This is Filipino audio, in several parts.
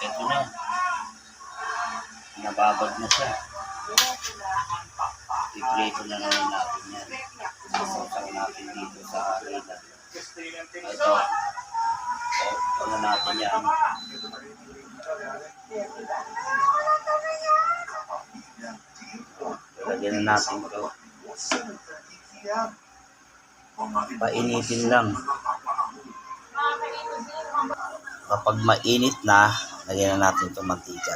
Ito na. Nababag na siya. I-prito na naman natin yan. Sasawsaw natin dito sa harina. Ito. Ano natin yan. Lagyan na natin ito. Painitin lang. Kapag mainit na, lagyan na natin itong mantika.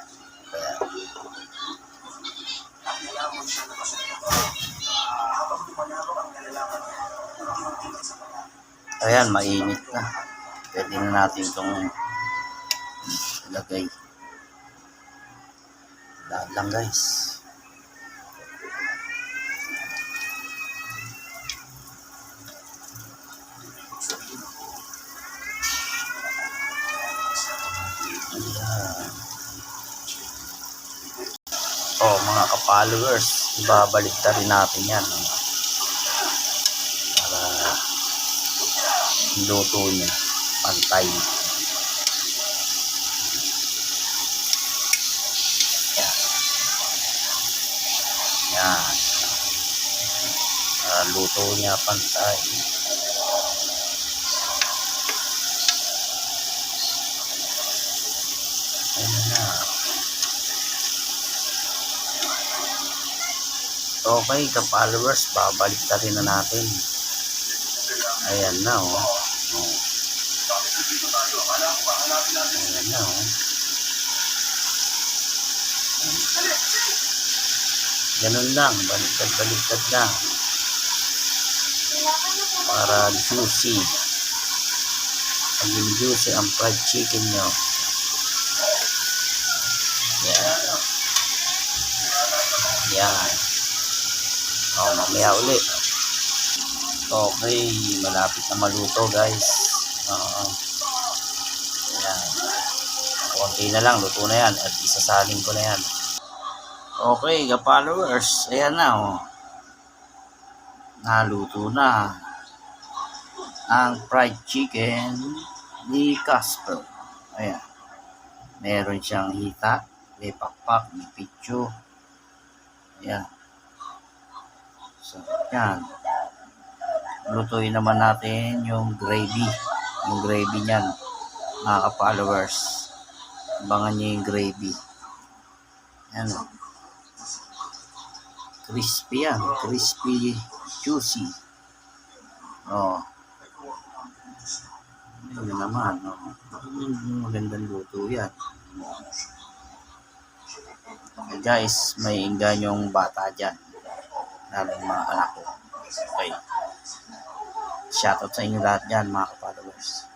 Ayan, mainit na. Pwede na natin itong ilagay. Lahat lang guys. Oh, mga ka-followers, ibabalik na rin natin yan para luto niya pantay. Yan, para luto niya pantay. Ayan na. Okay, ka-followers, babalik na rin na natin. Ayan na, oh. Ayan na, oh. Ganun lang, baliktad-baliktad lang. Para juicy. Maging juicy ang fried chicken nyo. Yan. Yan. Oh, mamaya ulit. Okay, malapit na maluto guys. Ayan. Konti na lang, luto na yan. At isasalin ko na yan. Okay, ka-followers. Ayan na, oh. Naluto na ang fried chicken ni Casper. Ayan. Meron siyang hita, may pakpak, may pitso. Ayan. So, yan. Lutuin naman natin yung gravy. Yung gravy niyan, mga ka-followers. Abangan nyo yung gravy. Yan. Crispy yan. Crispy, juicy. Oh. Yan naman. Oh. Magandang luto yan. Okay, guys, may inganyong bata dyan. Nalang mga anak ko. Okay. Shoutout sa inyo lahat dyan, mga ka-followers.